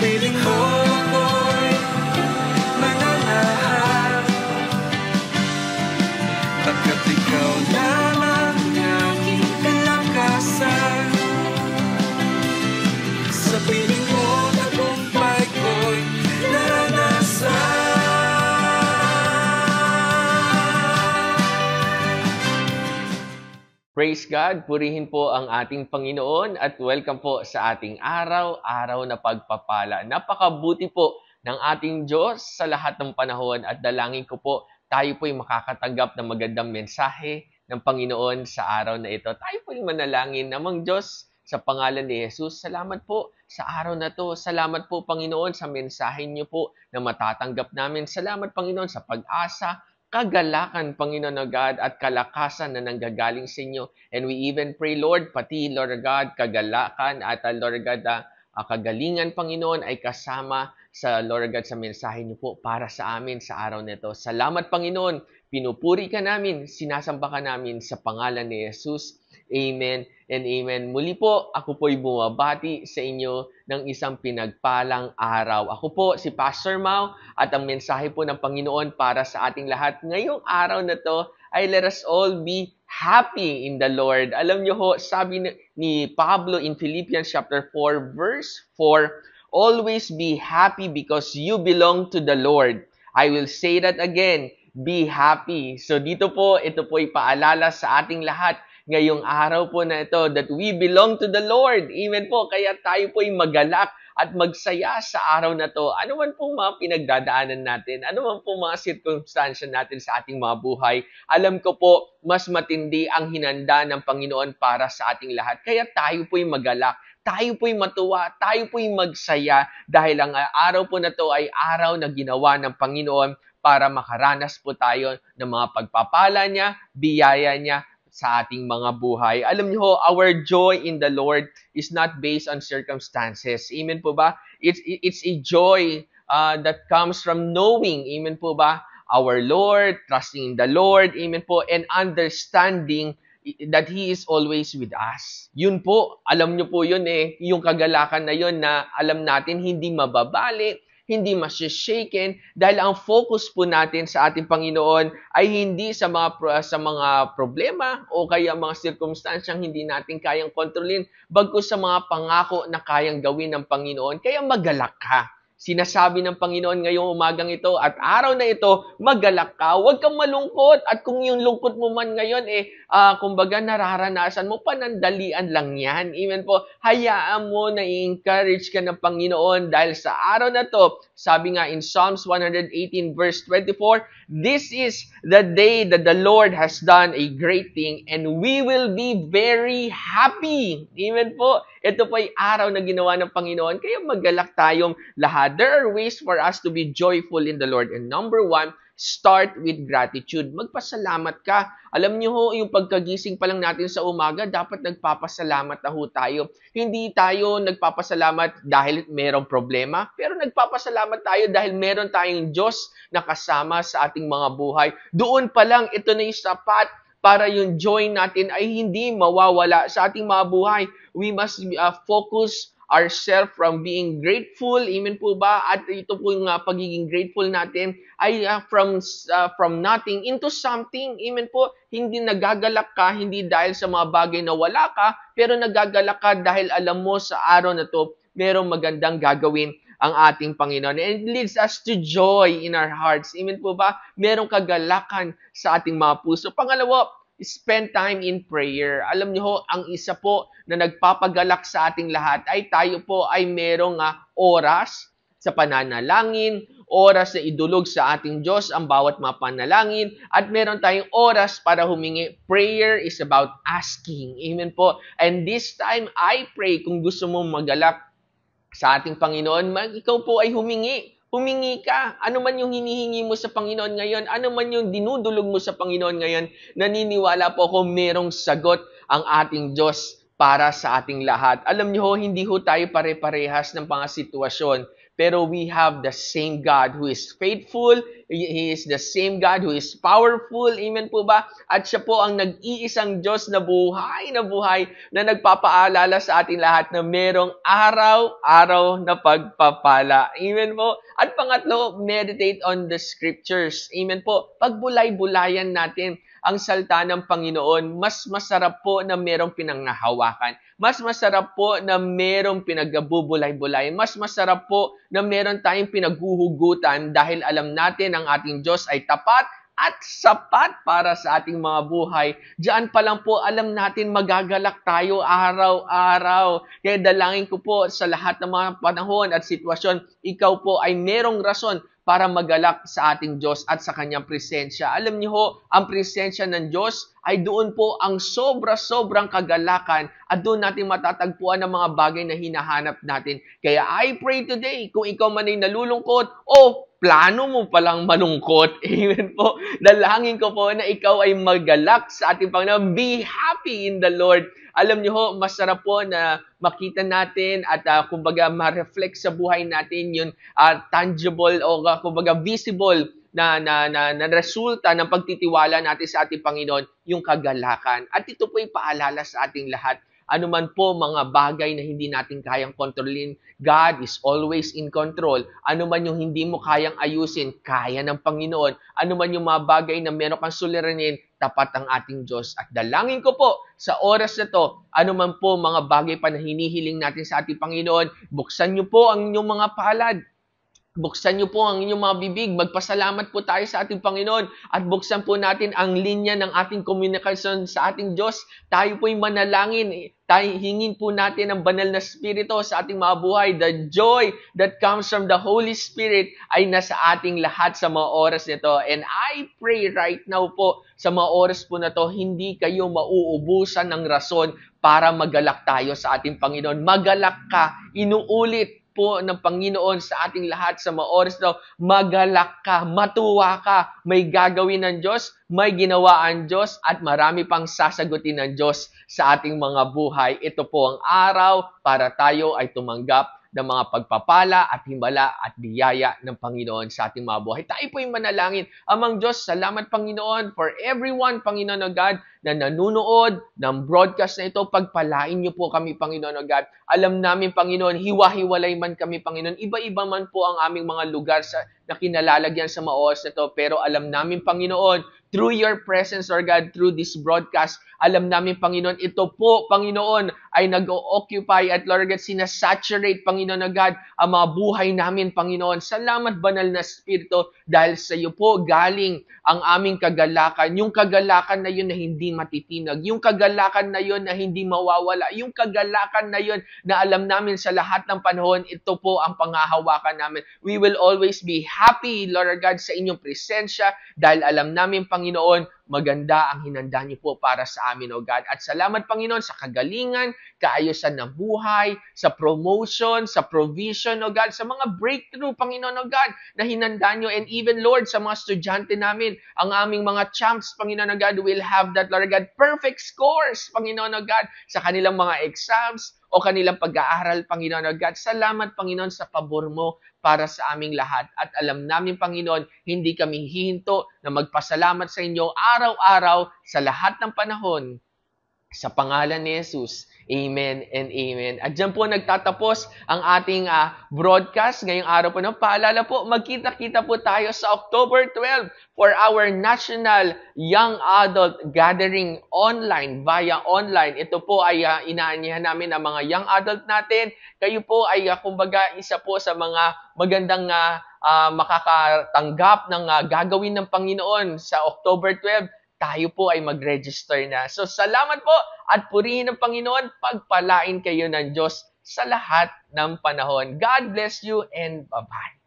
piling mo ako'y mananahan, pagkat ikaw lamang aking kalakasan. Sa piling mo tagumpay ko'y naranasan. Praise God! Purihin po ang ating Panginoon at welcome po sa ating araw-araw na pagpapala. Napakabuti po ng ating Diyos sa lahat ng panahon at dalangin ko po tayo po'y makakatanggap ng magandang mensahe ng Panginoon sa araw na ito. Tayo po'y manalangin namang Diyos sa pangalan ni Jesus. Salamat po sa araw na to. Salamat po Panginoon sa mensahe niyo po na matatanggap namin. Salamat Panginoon sa pag-asa, kagalakan, Panginoon o God, at kalakasan na nanggagaling sa inyo. And we even pray, Lord, pati, Lord God, kagalakan at, Lord God, kagalingan, Panginoon, ay kasama sa, Lord God, sa mensahe niyo po para sa amin sa araw nito. Salamat, Panginoon. Pinupuri ka namin, sinasamba ka namin sa pangalan ni Jesus. Amen and amen. Muli po, ako po'y bumabati sa inyo ng isang pinagpalang araw. Ako po si Pastor Mau at ang mensahe po ng Panginoon para sa ating lahat ngayong araw na to ay let us all be happy in the Lord. Alam niyo ho, sabi ni Pablo in Philippians chapter 4 verse 4, always be happy because you belong to the Lord. I will say that again, be happy. So dito po, ito po'y paalala sa ating lahat ngayong araw po na ito that we belong to the Lord. Amen po. Kaya tayo po'y magalak at magsaya sa araw na to. Ano man po mga pinagdadaanan natin, ano man po mga sirkumstansya natin sa ating mga buhay, alam ko po, mas matindi ang hinanda ng Panginoon para sa ating lahat. Kaya tayo po'y magalak, tayo po'y matuwa, tayo po'y magsaya dahil ang araw po na to ay araw na ginawa ng Panginoon para makaranas po tayo ng mga pagpapala niya, biyaya niya, sa ating mga buhay. Alam niyo ho, our joy in the Lord is not based on circumstances. Amen po ba? It's a joy that comes from knowing, amen po ba, our Lord, trusting in the Lord, amen po, and understanding that He is always with us. Yun po, alam niyo po yun yung kagalakan na yun na alam natin hindi mababali, hindi masya-shaken dahil ang focus po natin sa ating Panginoon ay hindi sa mga problema o kaya mga sirkumstansyang hindi natin kayang kontrolin, bagkus sa mga pangako na kayang gawin ng Panginoon. Kaya magalak ka. Sinasabi ng Panginoon ngayong umagang ito at araw na ito, magalak ka, huwag kang malungkot. At kung yung lungkot mo man ngayon, kumbaga nararanasan mo, panandalian lang yan. Amen po. Hayaan mo na i-encourage ka ng Panginoon dahil sa araw na to, sabi nga in Psalms 118 verse 24, this is the day that the Lord has done a great thing and we will be very happy. Amen po. Ito po ay araw na ginawa ng Panginoon, kaya magalak tayong lahat. There are ways for us to be joyful in the Lord. And number one, start with gratitude. Magpasalamat ka. Alam niyo ho, yung pagkagising pa lang natin sa umaga, dapat nagpapasalamat na ho tayo. Hindi tayo nagpapasalamat dahil merong problema, pero nagpapasalamat tayo dahil meron tayong Diyos na kasama sa ating mga buhay. Doon pa lang, ito na yung sapat para yung joy natin ay hindi mawawala sa ating mga buhay. We must focus ourselves from being grateful. Amen po ba? At ito po yung pagiging grateful natin ay from nothing into something. Amen po. Hindi nagagalak ka, hindi dahil sa mga bagay na wala ka, pero nagagalak ka dahil alam mo sa araw na to, merong magandang gagawin ang ating Panginoon. And it leads us to joy in our hearts. Amen po ba? Merong kagalakan sa ating mga puso. Pangalawa, spend time in prayer. Alam niyo ho, ang isa po na nagpapagalak sa ating lahat ay tayo po ay merong oras sa pananalangin, oras na idulog sa ating Diyos ang bawat mga panalangin, at meron tayong oras para humingi. Prayer is about asking. Amen po. And this time, I pray kung gusto mong magalak sa ating Panginoon, ikaw po ay humingi. Humingi ka. Ano man yung hinihingi mo sa Panginoon ngayon, ano man yung dinudulog mo sa Panginoon ngayon, naniniwala po ako merong sagot ang ating Diyos para sa ating lahat. Alam niyo ho, hindi ho tayo pare-parehas ng mga sitwasyon. pero we have the same God who is faithful. He is the same God who is powerful. Amen po ba? At siya po ang nag-iisang Diyos na buhay na nagpapaalala sa ating lahat na merong araw-araw na pagpapala. Amen po. At pangatlo, meditate on the scriptures. Amen po. Pagbulay-bulayan natin ang salita ng Panginoon, mas masarap po na merong pinanghahawakan. Mas masarap po na merong pinagbubulay-bulay. Mas masarap po na meron tayong pinaghuhugutan dahil alam natin ang ating Diyos ay tapat at sapat para sa ating mga buhay. Diyan pa lang po, alam natin magagalak tayo araw-araw. Kaya dalangin ko po sa lahat ng mga panahon at sitwasyon, ikaw po ay merong rason para magalak sa ating Diyos at sa kanyang presensya. Alam niyo ho, ang presensya ng Diyos ay doon po ang sobra-sobrang kagalakan at doon natin matatagpuan ang mga bagay na hinahanap natin. Kaya I pray today, kung ikaw man ay nalulungkot o plano mo palang malungkot, amen po, dalangin ko po na ikaw ay magalak sa ating Panginoon. Be happy in the Lord. Alam niyo ho, masarap po na makita natin at kumbaga ma-reflect sa buhay natin yung tangible o kumbaga visible na resulta ng pagtitiwala natin sa ating Panginoon, yung kagalakan. At ito po ay paalala sa ating lahat. Ano man po mga bagay na hindi natin kayang kontrolin, God is always in control. Ano man yung hindi mo kayang ayusin, kaya ng Panginoon. Ano man yung mga bagay na meron kang suliranin, tapat ang ating Diyos. At dalangin ko po sa oras na to, ano man po mga bagay pa na hinihiling natin sa ating Panginoon, buksan niyo po ang inyong mga palad. Buksan niyo po ang inyong mga bibig. Magpasalamat po tayo sa ating Panginoon at buksan po natin ang linya ng ating komunikasyon sa ating Diyos. Tayo po'y manalangin. Hingin po natin ang banal na spirito sa ating mga buhay. The joy that comes from the Holy Spirit ay nasa ating lahat sa mga oras nito. And I pray right now po sa mga oras po na to, hindi kayo mauubusan ng rason para magalak tayo sa ating Panginoon. Magalak ka. Inuulit po ng Panginoon sa ating lahat sa mga oras na magalak ka, matuwa ka, may gagawin ng Diyos, may ginawa ang Diyos, at marami pang sasagutin ng Diyos sa ating mga buhay. Ito po ang araw para tayo ay tumanggap ng mga pagpapala at himala at biyaya ng Panginoon sa ating mga buhay. Tayo po yung manalangin. Amang Diyos, salamat Panginoon for everyone, Panginoon o God, na nanunood ng broadcast na ito. Pagpalain niyo po kami, Panginoon o God. Alam namin, Panginoon, hiwa-hiwalay man kami, Panginoon. Iba-iba man po ang aming mga lugar na kinalalagyan sa mga oras na ito. Pero alam namin, Panginoon, through your presence, or God, through this broadcast, alam namin, Panginoon, ito po, Panginoon, ay nag-occupy at, Lord God, sinasaturate, Panginoon, God, ang mga buhay namin, Panginoon. Salamat, Banal na Espiritu, dahil sa iyo po galing ang aming kagalakan. Yung kagalakan na yun na hindi matitinag. Yung kagalakan na yun na hindi mawawala. Yung kagalakan na yun na alam namin sa lahat ng panahon, ito po ang panghahawakan namin. We will always be happy, Lord God, sa inyong presensya, dahil alam namin, Panginoon, maganda ang hinanda niyo po para sa amin, O God. At salamat, Panginoon, sa kagalingan, kaayusan ng buhay, sa promotion, sa provision, O God, sa mga breakthrough, Panginoon, O God, na hinanda niyo. And even, Lord, sa mga estudyante namin, ang aming mga champs, Panginoon, O God, will have that, Lord God, perfect scores, Panginoon, O God, sa kanilang mga exams o kanilang pag-aaral, Panginoon, O God. Salamat, Panginoon, sa pabor mo para sa aming lahat. At alam namin, Panginoon, hindi kami hihinto na magpasalamat sa inyo araw-araw sa lahat ng panahon. Sa pangalan ni Jesus, amen and amen. At dyan po nagtatapos ang ating broadcast ngayong araw po. Paalala po, magkita-kita po tayo sa October 12 for our National Young Adult Gathering online, via online. Ito po ay inaanyahan namin ang mga young adult natin. Kayo po ay kumbaga isa po sa mga magandang makakatanggap ng gagawin ng Panginoon sa October 12. Tayo po ay mag-register na. So, salamat po at purihin ng Panginoon. Pagpalain kayo ng Diyos sa lahat ng panahon. God bless you and bye-bye.